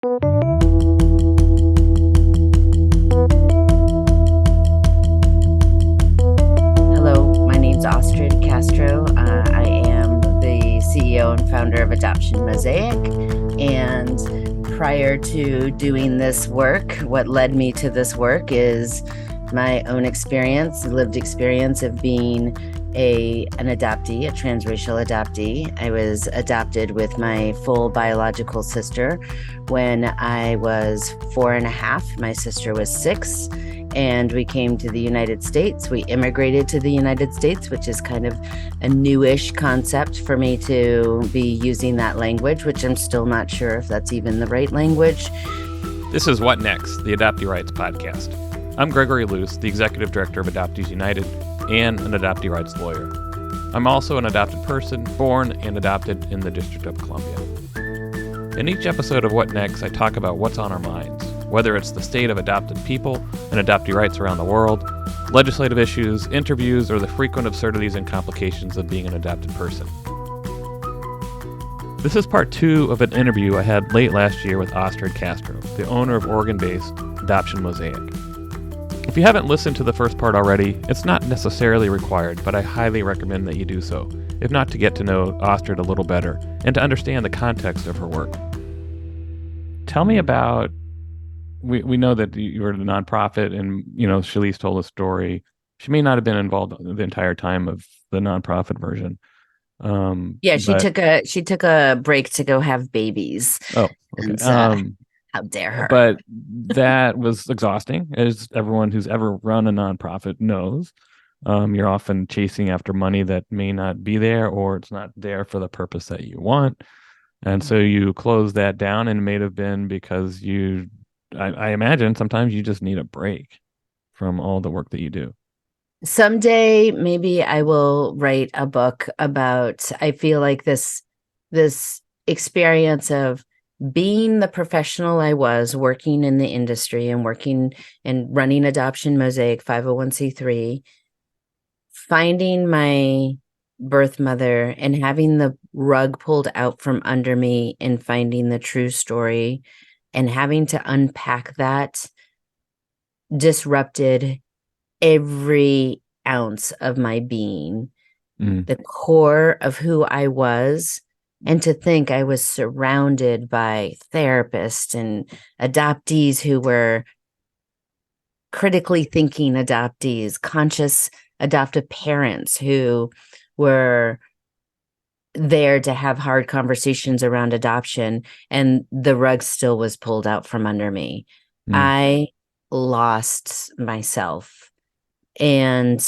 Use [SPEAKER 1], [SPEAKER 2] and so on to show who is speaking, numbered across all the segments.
[SPEAKER 1] Hello, my name's Astrid Castro. I am the CEO and founder of Adoption Mosaic. And prior to doing this work, what led me to this work is my own experience, lived experience of being an adoptee, a transracial adoptee. I was adopted with my full biological sister when I was 4.5. My sister was 6. And we came to the United States. We immigrated to the United States, which is kind of a newish concept for me to be using that language, which I'm still not sure if that's even the right language.
[SPEAKER 2] This is What Next, the Adoptee Rights Podcast. I'm Gregory Luce, the Executive Director of Adoptees United and an adoptee rights lawyer. I'm also an adopted person, born and adopted in the District of Columbia. In each episode of What Next, I talk about what's on our minds, whether it's the state of adopted people and adoptee rights around the world, legislative issues, interviews, or the frequent absurdities and complications of being an adopted person. This is part 2 of an interview I had late last year with Astrid Castro, the owner of Oregon-based Adoption Mosaic. If you haven't listened to the first part already, it's not necessarily required, but I highly recommend that you do so, if not to get to know Astrid a little better and to understand the context of her work. Tell me about We know that you were the nonprofit, and Shalise told a story. She may not have been involved the entire time of the nonprofit version.
[SPEAKER 1] She took a break to go have babies.
[SPEAKER 2] Oh, okay.
[SPEAKER 1] And, how dare her?
[SPEAKER 2] But that was exhausting, as everyone who's ever run a nonprofit knows. You're often chasing after money that may not be there, or it's not there for the purpose that you want, and so you close that down. And it may have been because I imagine sometimes you just need a break from all the work that you do.
[SPEAKER 1] Someday, maybe I will write a book about, I feel like this experience of being the professional I was, working in the industry and working and running Adoption Mosaic 501c3, finding my birth mother and having the rug pulled out from under me and finding the true story and having to unpack that disrupted every ounce of my being, the core of who I was. And to think I was surrounded by therapists and adoptees who were critically thinking adoptees, conscious adoptive parents who were there to have hard conversations around adoption, and the rug still was pulled out from under me. I lost myself. And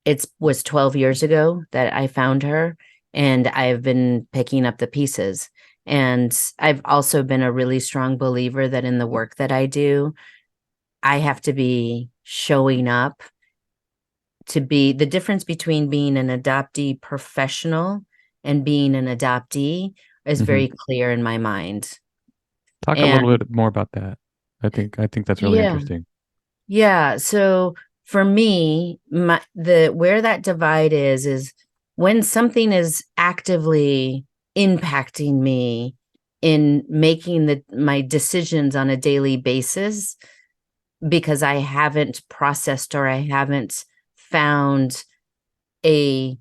[SPEAKER 1] it was 12 years ago that I found her, and I've been picking up the pieces. And I've also been a really strong believer that in the work that I do, I have to be showing up to be the difference between being an adoptee professional and being an adoptee is very clear in my mind.
[SPEAKER 2] Talk a little bit more about that. I think that's really interesting.
[SPEAKER 1] Yeah. So for me, where that divide is when something is actively impacting me in making my decisions on a daily basis, because I haven't processed or I haven't found a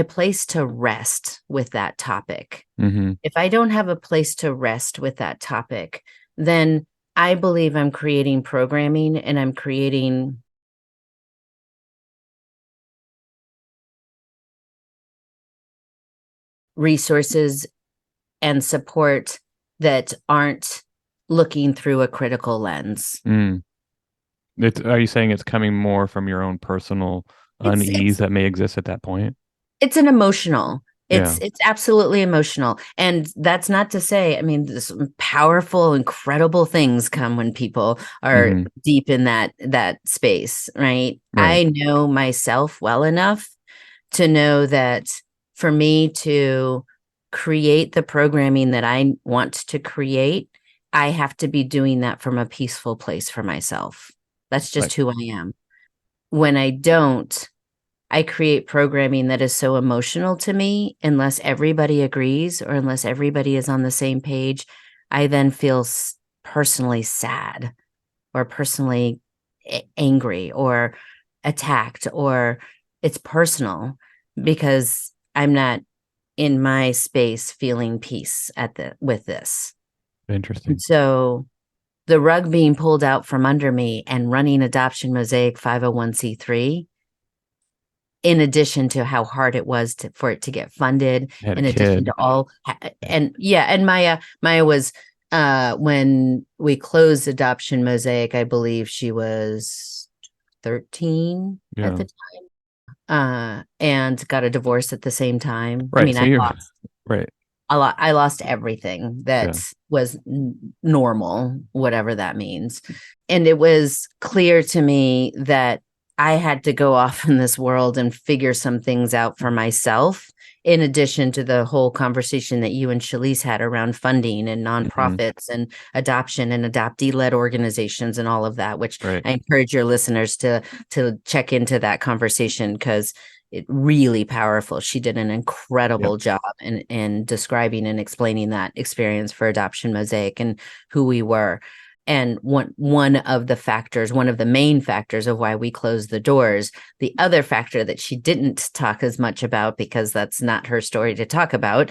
[SPEAKER 1] place to rest with that topic. If I don't have a place to rest with that topic, then I believe I'm creating programming and I'm creating resources and support that aren't looking through a critical lens.
[SPEAKER 2] Are you saying it's coming more from your own personal unease that may exist at that point?
[SPEAKER 1] It's an emotional. It's absolutely emotional. And that's not to say, I mean, this powerful, incredible things come when people are deep in that space, right? I know myself well enough to know that for me to create the programming that I want to create, I have to be doing that from a peaceful place for myself. That's just who I am. When I don't, I create programming that is so emotional to me, unless everybody agrees or unless everybody is on the same page, I then feel personally sad or personally angry or attacked, or it's personal because I'm not in my space feeling peace with this.
[SPEAKER 2] Interesting.
[SPEAKER 1] And so the rug being pulled out from under me and running Adoption Mosaic 501c3, in addition to how hard it was for it to get funded,
[SPEAKER 2] I had a
[SPEAKER 1] in addition
[SPEAKER 2] kid.
[SPEAKER 1] to all, and Maya was, when we closed Adoption Mosaic, I believe she was 13 at the time, and got a divorce at the same time. I
[SPEAKER 2] Right.
[SPEAKER 1] mean,
[SPEAKER 2] So you're right.
[SPEAKER 1] I lost everything that was normal, whatever that means. And it was clear to me that I had to go off in this world and figure some things out for myself, in addition to the whole conversation that you and Shalise had around funding and nonprofits and adoption and adoptee-led organizations and all of that, which I encourage your listeners to check into that conversation, because it's really powerful. She did an incredible job in describing and explaining that experience for Adoption Mosaic and who we were. And one of the main factors of why we closed the doors, the other factor that she didn't talk as much about, because that's not her story to talk about,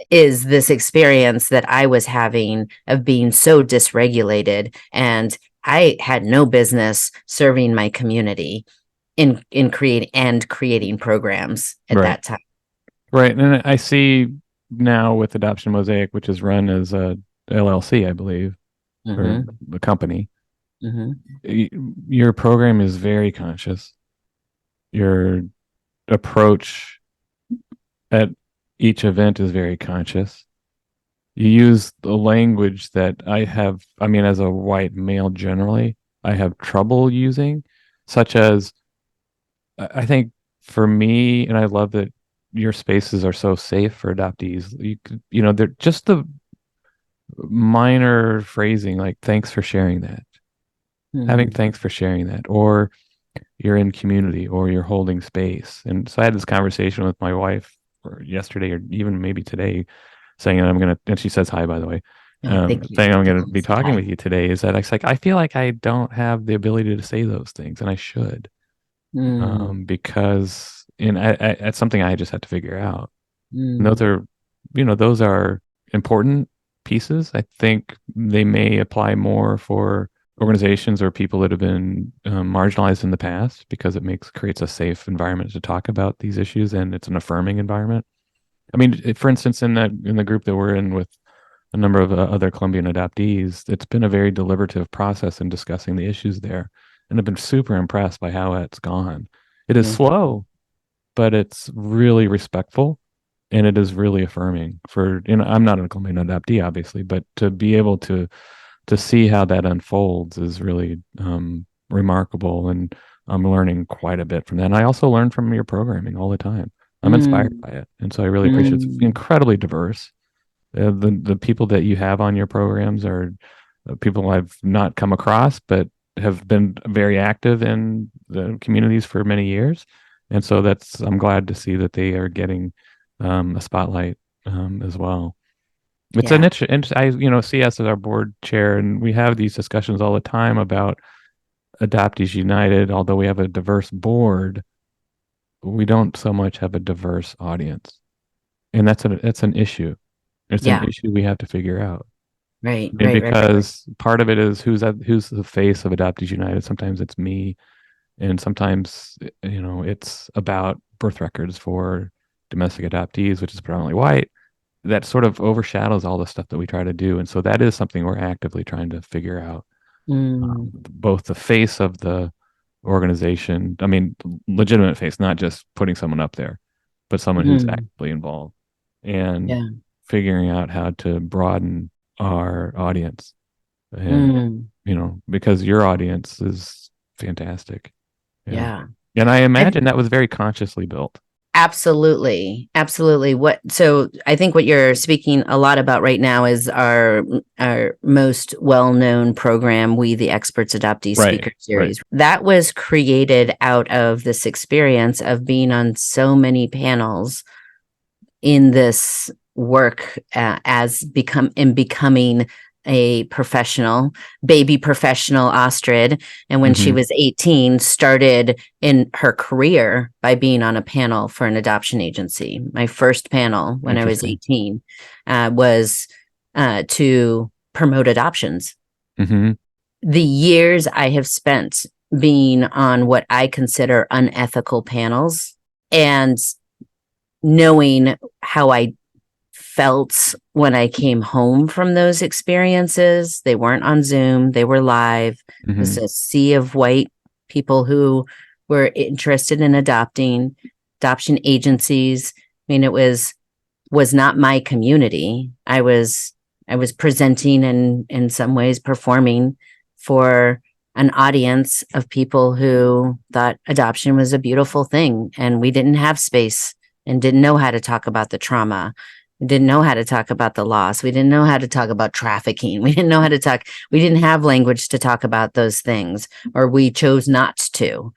[SPEAKER 1] is this experience that I was having of being so dysregulated, and I had no business serving my community in creating programs at that time.
[SPEAKER 2] Right. And I see now with Adoption Mosaic, which is run as a LLC, I believe, or the company, your program is very conscious. Your approach at each event is very conscious. You use the language that I mean, as a white male generally, I have trouble using, such as, I think for me, and I love that your spaces are so safe for adoptees. They're just the minor phrasing, like "thanks for sharing that," having "thanks for sharing that," or "you're in community," or "you're holding space." And so I had this conversation with my wife yesterday, or even maybe today, saying that and she says hi, by the way. Saying I'm going to be talking with you today, is that I feel like I don't have the ability to say those things, and I should. Because it's something I just had to figure out. And those are important pieces. I think they may apply more for organizations or people that have been marginalized in the past, because it creates a safe environment to talk about these issues, and it's an affirming environment. I mean, for instance, in the group that we're in with a number of other Colombian adoptees, it's been a very deliberative process in discussing the issues there. And I've been super impressed by how it's gone. It is slow, but it's really respectful, and it is really affirming. I'm not a Colombian adoptee, obviously, but to be able to see how that unfolds is really remarkable, and I'm learning quite a bit from that. And I also learn from your programming all the time. I'm inspired by it, and so I really appreciate it. It's incredibly diverse. The people that you have on your programs are people I've not come across, but have been very active in the communities for many years. And so I'm glad to see that they are getting a spotlight as well. It's a niche, and I see us as our board chair, and we have these discussions all the time about Adoptees United. Although we have a diverse board, we don't so much have a diverse audience, and that's an issue. It's an issue we have to figure out.
[SPEAKER 1] Right.
[SPEAKER 2] Because part of it is who's the face of Adoptees United. Sometimes it's me, and sometimes it's about birth records for domestic adoptees, which is predominantly white. That sort of overshadows all the stuff that we try to do, and so that is something we're actively trying to figure out. Both the face of the organization, I mean, legitimate face, not just putting someone up there, but someone who's actively involved, and figuring out how to broaden our audience. And because your audience is fantastic. And I imagine that was very consciously built.
[SPEAKER 1] Absolutely. Absolutely. So I think what you're speaking a lot about right now is our most well-known program, We the Experts Adoptee Speaker Series. That was created out of this experience of being on so many panels in this work becoming a baby professional Astrid. And when she was 18, started in her career by being on a panel for an adoption agency. My first panel when I was 18 was to promote adoptions. The years I have spent being on what I consider unethical panels and knowing how I felt when I came home from those experiences. They weren't on Zoom, they were live. It was a sea of white people who were interested in adoption agencies. I mean, it was not my community. I was presenting and in some ways performing for an audience of people who thought adoption was a beautiful thing, and we didn't have space and didn't know how to talk about the trauma. We didn't know how to talk about the loss. We didn't know how to talk about trafficking. We didn't know how to talk. We didn't have language to talk about those things, or we chose not to,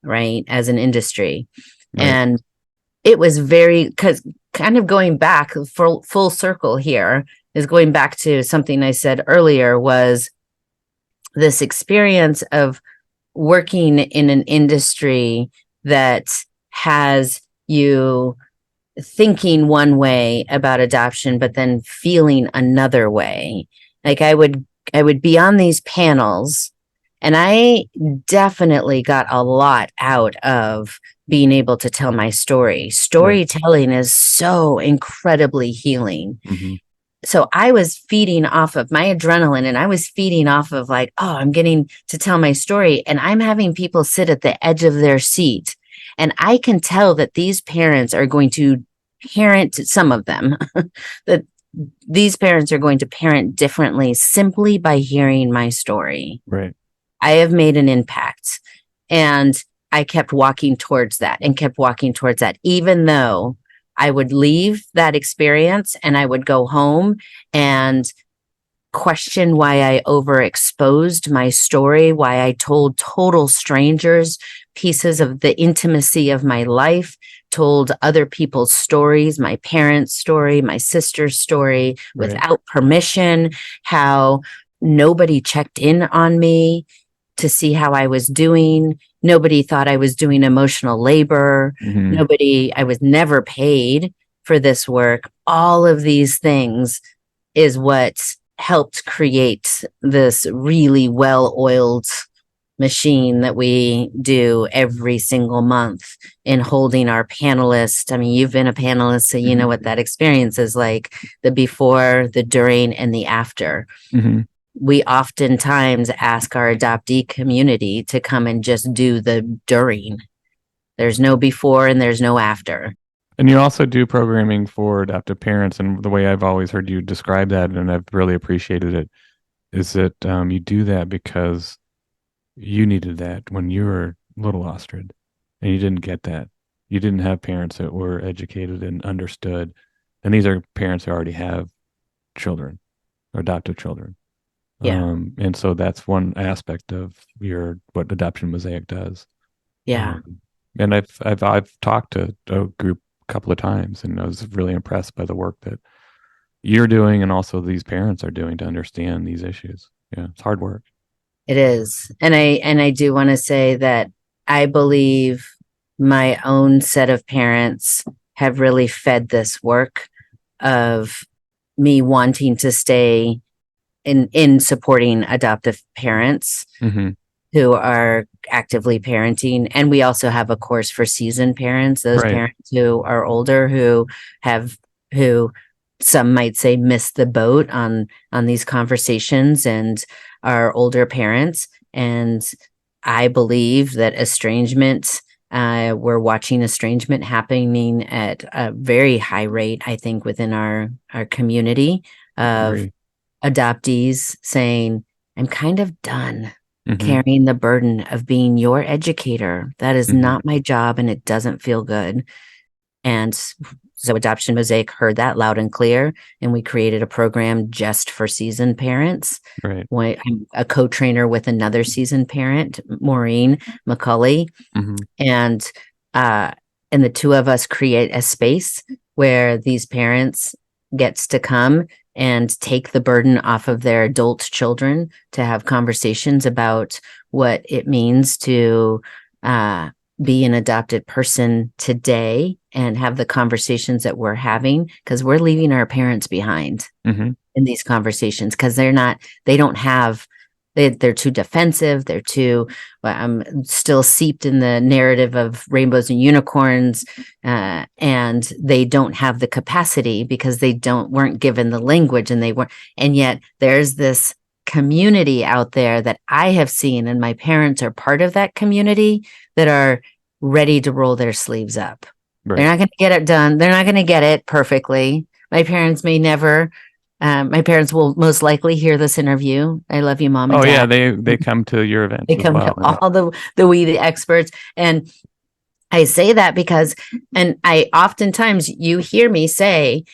[SPEAKER 1] right, as an industry. Right. And it was because kind of going back full circle here is going back to something I said earlier, was this experience of working in an industry that has you thinking one way about adoption, but then feeling another way. Like I would be on these panels, and I definitely got a lot out of being able to tell my story. Storytelling is so incredibly healing. So I was feeding off of my adrenaline, and I was feeding off of like, oh, I'm getting to tell my story, and I'm having people sit at the edge of their seat. And I can tell that these parents are going to parent, some of them, that these parents are going to parent differently simply by hearing my story.
[SPEAKER 2] Right.
[SPEAKER 1] I have made an impact. And I kept walking towards that and kept walking towards that, even though I would leave that experience and I would go home and question why I overexposed my story, why I told total strangers pieces of the intimacy of my life, told other people's stories, my parents' story, my sister's story, without permission, how nobody checked in on me to see how I was doing. Nobody thought I was doing emotional labor. I was never paid for this work. All of these things is what helped create this really well-oiled machine that we do every single month in holding our panelists. I mean, you've been a panelist, so you know what that experience is like, the before, the during, and the after. We oftentimes ask our adoptee community to come and just do the during. There's no before and there's no after.
[SPEAKER 2] And you also do programming for adoptive parents. And the way I've always heard you describe that, and I've really appreciated it, is that you do that because you needed that when you were little, Astrid, and you didn't get that. You didn't have parents that were educated and understood. And these are parents who already have children or adoptive children.
[SPEAKER 1] Yeah.
[SPEAKER 2] And so that's one aspect of what Adoption Mosaic does.
[SPEAKER 1] Yeah.
[SPEAKER 2] And I've talked to a group a couple of times, and I was really impressed by the work that you're doing and also these parents are doing to understand these issues. Yeah, it's hard work.
[SPEAKER 1] It is. And I do want to say that I believe my own set of parents have really fed this work of me wanting to stay in supporting adoptive parents who are actively parenting. And we also have a course for seasoned parents, those parents who are older, who some might say missed the boat on these conversations and are older parents. And I believe that we're watching estrangement happening at a very high rate, I think, within our community of adoptees saying, I'm kind of done carrying the burden of being your educator. That is not my job, and it doesn't feel good. And so Adoption Mosaic heard that loud and clear, and we created a program just for seasoned parents.
[SPEAKER 2] Right.
[SPEAKER 1] I'm a co-trainer with another seasoned parent, Maureen McCulley, and the two of us create a space where these parents gets to come and take the burden off of their adult children to have conversations about what it means to be an adopted person today, and have the conversations that we're having, because we're leaving our parents behind in these conversations, because they're too defensive. They're too, I'm still seeped in the narrative of rainbows and unicorns, and they don't have the capacity because they weren't given the language, and yet there's this community out there that I have seen, and my parents are part of that community, that are ready to roll their sleeves up. Right. They're not going to get it done. They're not going to get it perfectly. My parents may never. My parents will most likely hear this interview. I love you, Mom and Dad.
[SPEAKER 2] Oh yeah, they come to your events.
[SPEAKER 1] They come to all the We the Experts, and I say that because, and I oftentimes you hear me say,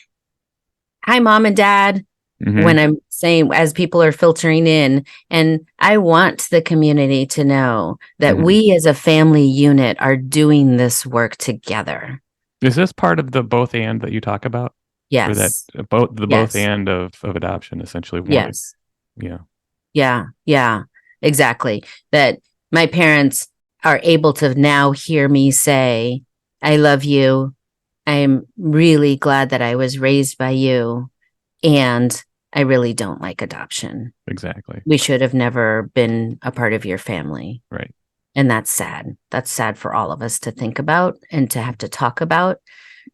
[SPEAKER 1] "Hi, Mom and Dad," when I'm saying, as people are filtering in, and I want the community to know that we as a family unit are doing this work together.
[SPEAKER 2] Is this part of the both and that you talk about?
[SPEAKER 1] Yes.
[SPEAKER 2] Or that both and of adoption, essentially.
[SPEAKER 1] Yes.
[SPEAKER 2] Yeah.
[SPEAKER 1] Yeah, exactly. That my parents are able to now hear me say, "I love you. I'm really glad that I was raised by you. And I really don't like adoption.
[SPEAKER 2] Exactly.
[SPEAKER 1] We should have never been a part of your family."
[SPEAKER 2] Right.
[SPEAKER 1] And that's sad. That's sad for all of us to think about and to have to talk about.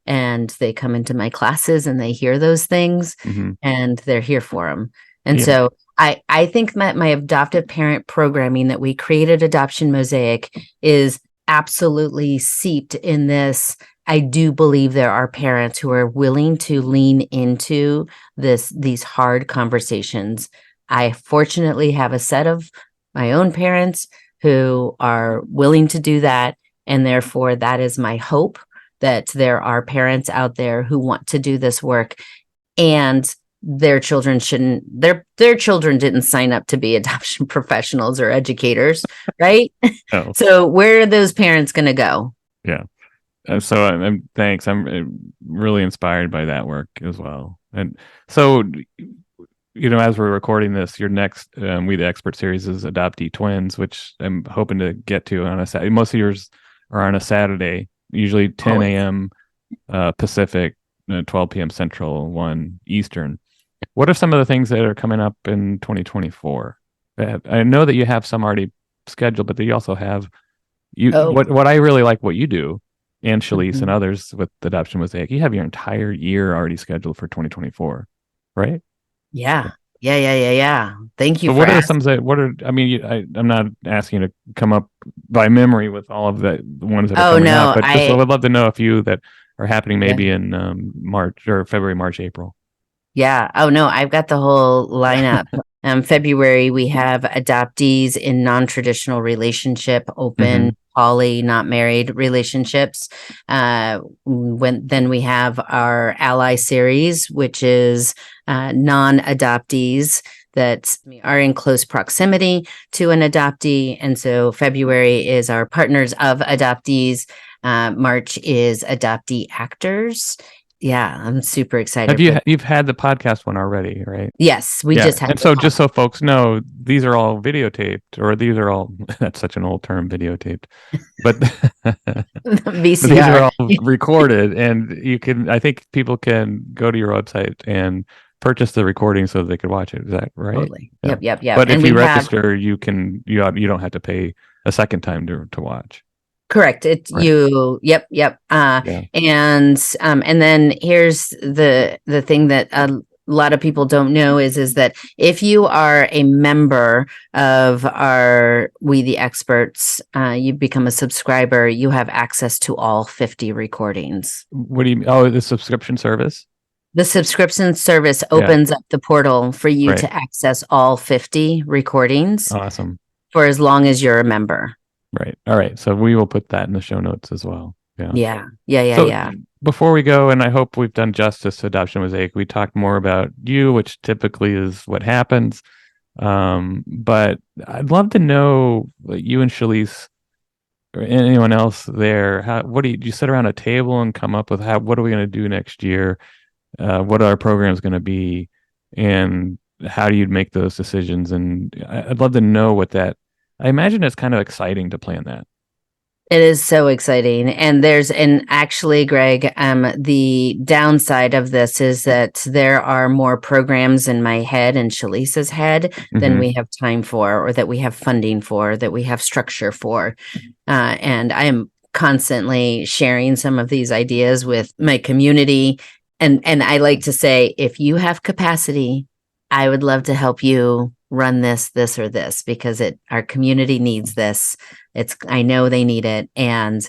[SPEAKER 1] And they come into my classes and they hear those things, and they're here for them. And so I think my adoptive parent programming that we created, Adoption Mosaic, is absolutely seeped in this. I do believe there are parents who are willing to lean into these hard conversations. I fortunately have a set of my own parents who are willing to do that. And therefore, that is my hope, that there are parents out there who want to do this work, and their children their children didn't sign up to be adoption professionals or educators, right?
[SPEAKER 2] Oh.
[SPEAKER 1] So where are those parents going to go?
[SPEAKER 2] Yeah. So thanks. I'm really inspired by that work as well. And so, as we're recording this, your next We the Expert series is Adoptee Twins, which I'm hoping to get to on a Saturday. Most of yours are on a Saturday, usually 10 a.m. Pacific, 12 p.m. Central, 1 Eastern. What are some of the things that are coming up in 2024? I know that you have some already scheduled, but that you also have what I really like what you do, and Shalise and others with Adoption Mosaic. You have your entire year already scheduled for 2024, right?
[SPEAKER 1] Yeah. Thank you.
[SPEAKER 2] So what are some that? I'm not asking you to come up by memory with all of the ones that are coming up, but I would love to know a few that are happening maybe in March or February, March, April.
[SPEAKER 1] Yeah. Oh no, I've got the whole lineup. February, we have adoptees in non-traditional relationship, open, poly, not married relationships. Then we have our ally series, which is non-adoptees that are in close proximity to an adoptee. And so February is our partners of adoptees. March is adoptee actors. Yeah, I'm super excited.
[SPEAKER 2] You've had the podcast one already, right?
[SPEAKER 1] Yes, we just had.
[SPEAKER 2] And so just so folks know, these are all videotaped, or these are all, that's such an old term, videotaped, but these are all recorded, and I think people can go to your website and purchase the recording so that they could watch it. Is that right?
[SPEAKER 1] Totally. Yeah. Yep.
[SPEAKER 2] But if you register, you don't have to pay a second time to watch.
[SPEAKER 1] Correct. Yep. And then here's the thing that a lot of people don't know is that if you are a member of our We the Experts, you become a subscriber, you have access to all 50 recordings.
[SPEAKER 2] What do you mean? Oh, the subscription service?
[SPEAKER 1] The subscription service opens up the portal for you to access all 50 recordings.
[SPEAKER 2] Awesome.
[SPEAKER 1] For as long as you're a member.
[SPEAKER 2] Right. All right. So we will put that in the show notes as well.
[SPEAKER 1] Yeah. Yeah. Yeah.
[SPEAKER 2] So
[SPEAKER 1] Yeah.
[SPEAKER 2] before we go, and I hope we've done justice to Adoption Mosaic, we talked more about you, which typically is what happens. But I'd love to know you and Shalise or anyone else there. What do you sit around a table and come up with what are we going to do next year? What are our programs going to be? And how do you make those decisions? And I'd love to know I imagine it's kind of exciting to plan that.
[SPEAKER 1] It is so exciting. And actually, Greg, the downside of this is that there are more programs in my head and Shalisa's head than we have time for, or that we have funding for, that we have structure for. And I am constantly sharing some of these ideas with my community. And I like to say, if you have capacity, I would love to help you run this, or this, because our community needs this. I know they need it. And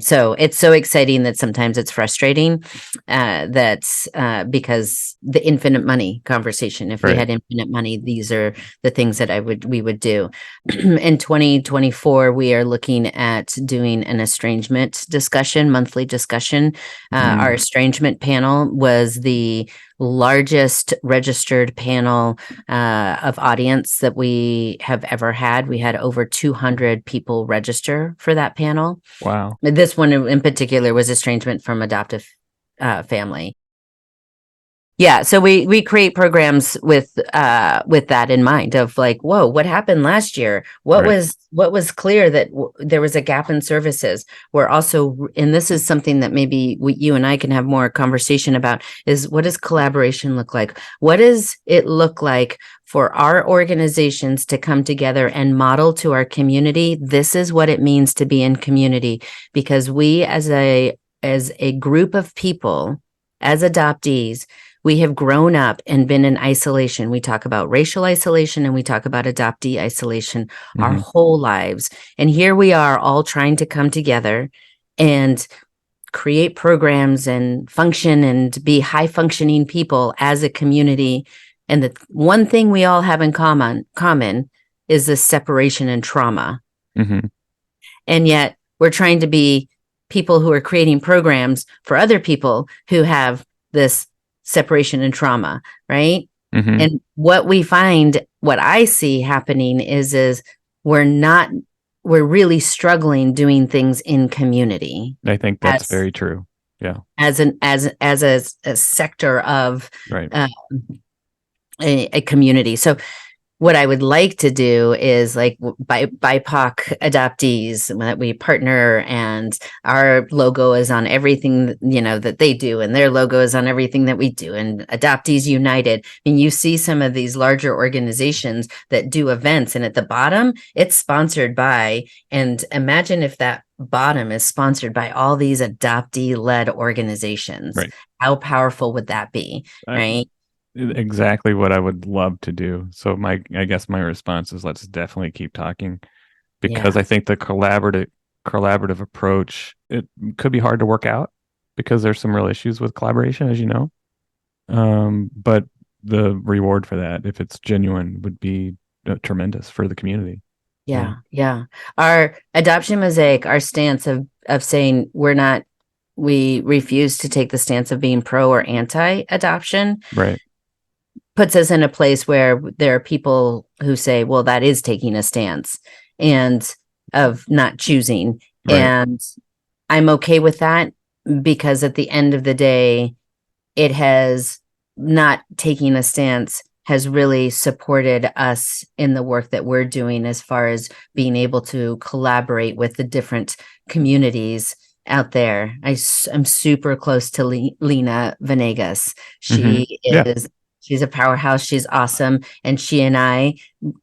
[SPEAKER 1] so it's so exciting that sometimes it's frustrating because the infinite money conversation, if we had infinite money, these are the things that we would do. In 2024, we are looking at doing an estrangement discussion, monthly discussion. Our estrangement panel was the largest registered panel of audience that we have ever had. We had over 200 people register for that panel.
[SPEAKER 2] Wow.
[SPEAKER 1] This one in particular was estrangement from adoptive family. Yeah, so we create programs with that in mind, of like, whoa, what happened last year? What was clear that there was a gap in services. We're also, and this is something that maybe you and I can have more conversation about, is what does collaboration look like? What does it look like for our organizations to come together and model to our community? This is what it means to be in community, because we as a group of people, as adoptees, we have grown up and been in isolation. We talk about racial isolation and we talk about adoptee isolation our whole lives. And here we are all trying to come together and create programs and function and be high functioning people as a community. And the one thing we all have in common is this separation and trauma. And yet we're trying to be people who are creating programs for other people who have this separation and trauma, right? And what I see happening is we're really struggling doing things in community.
[SPEAKER 2] I think that's very true. Yeah.
[SPEAKER 1] As a sector of a community. So what I would like to do is, like, BIPOC adoptees that we partner, and our logo is on everything, that they do, and their logo is on everything that we do, and Adoptees United. And you see some of these larger organizations that do events, and at the bottom, it's sponsored by, and imagine if that bottom is sponsored by all these adoptee-led organizations. How powerful would that be, right?
[SPEAKER 2] Exactly what I would love to do. So I guess my response is, let's definitely keep talking, because I think the collaborative approach, it could be hard to work out because there's some real issues with collaboration, as you know. But the reward for that, if it's genuine, would be tremendous for the community.
[SPEAKER 1] Yeah. Our Adoption Mosaic, our stance of saying we refuse to take the stance of being pro or anti-adoption. Puts us in a place where there are people who say, well, that is taking a stance and of not choosing. And I'm okay with that, because at the end of the day, it has not taking a stance has really supported us in the work that we're doing, as far as being able to collaborate with the different communities out there. I'm super close to Lena Venegas. She is She's a powerhouse. She's awesome. And she and I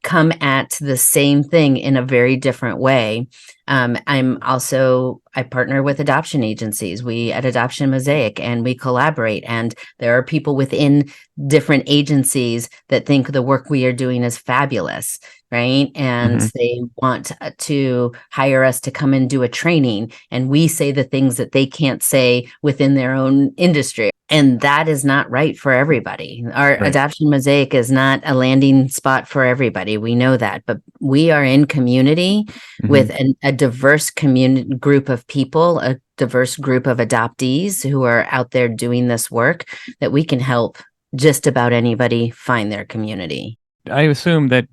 [SPEAKER 1] come at the same thing in a very different way. I partner with adoption agencies. We at Adoption Mosaic, and we collaborate. And there are people within different agencies that think the work we are doing is fabulous, right? And they want to hire us to come and do a training. And we say the things that they can't say within their own industry. And that is not right for everybody. Our Adoption Mosaic is not a landing spot for everybody. We know that, but we are in community with a diverse community group of people, a diverse group of adoptees who are out there doing this work, that we can help just about anybody find their community.
[SPEAKER 2] I assume that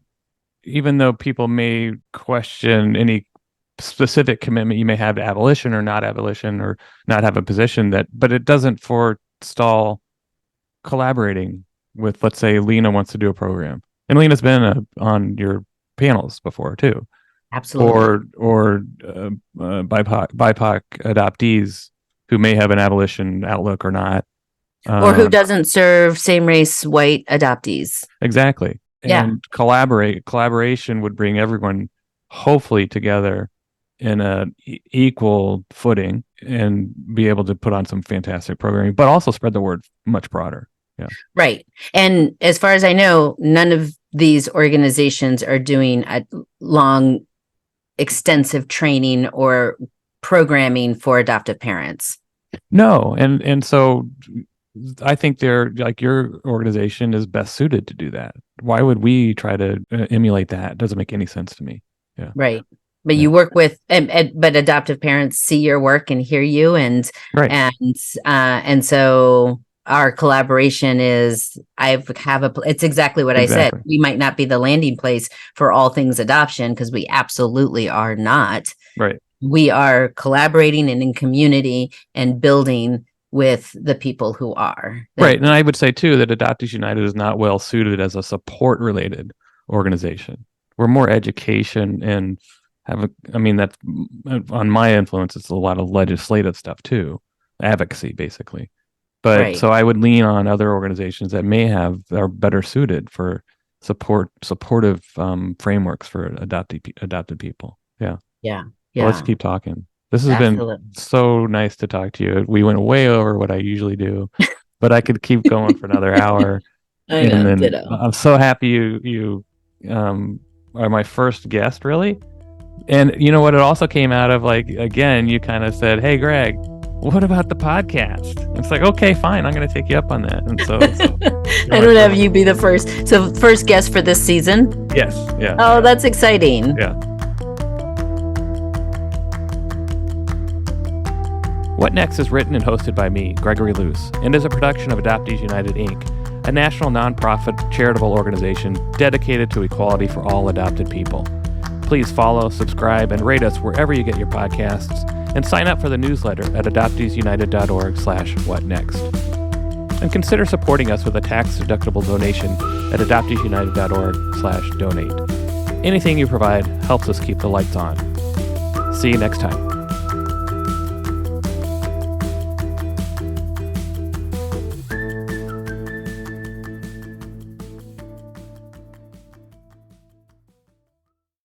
[SPEAKER 2] even though people may question any specific commitment you may have to abolition or not have a position, but it doesn't forestall collaborating with, let's say, Lena wants to do a program, and Lena's been on your panels before too.
[SPEAKER 1] Absolutely.
[SPEAKER 2] Or BIPOC adoptees who may have an abolition outlook or not,
[SPEAKER 1] or who doesn't serve same race white adoptees.
[SPEAKER 2] Exactly. And collaboration would bring everyone hopefully together in a equal footing and be able to put on some fantastic programming, but also spread the word much broader. Yeah. Right.
[SPEAKER 1] And as far as I know, none of these organizations are doing a long, extensive training or programming for adoptive parents.
[SPEAKER 2] No. And so I think they're like, your organization is best suited to do that. Why would we try to emulate that? It doesn't make any sense to me. Yeah.
[SPEAKER 1] Right. But you work with, but adoptive parents see your work and hear you, and so our collaboration is, it's exactly what I said. We might not be the landing place for all things adoption, because we absolutely are not.
[SPEAKER 2] Right.
[SPEAKER 1] We are collaborating and in community and building with the people who are.
[SPEAKER 2] Right. And I would say too that Adoptees United is not well suited as a support related organization. We're more education and that's on my influence. It's a lot of legislative stuff too, advocacy basically. But so I would lean on other organizations that are better suited for supportive frameworks for adopted people. Yeah.
[SPEAKER 1] Yeah.
[SPEAKER 2] Well, let's keep talking. This has been so nice to talk to you. We went way over what I usually do, but I could keep going for another hour.
[SPEAKER 1] I know, ditto.
[SPEAKER 2] I'm so happy you are my first guest, really. And you know what? It also came out of, like, again, you kind of said, "Hey, Greg, what about the podcast?" And it's like, okay, fine, I'm going to take you up on that. And so
[SPEAKER 1] I don't have you be the first. So first guest for this season?
[SPEAKER 2] Yes. Yeah.
[SPEAKER 1] Oh, that's exciting.
[SPEAKER 2] Yeah. What Next is written and hosted by me, Gregory Luce, and is a production of Adoptees United, Inc., a national nonprofit charitable organization dedicated to equality for all adopted people. Please follow, subscribe, and rate us wherever you get your podcasts, and sign up for the newsletter at adopteesunited.org/whatnext. And consider supporting us with a tax-deductible donation at adopteesunited.org/donate. Anything you provide helps us keep the lights on. See you next time.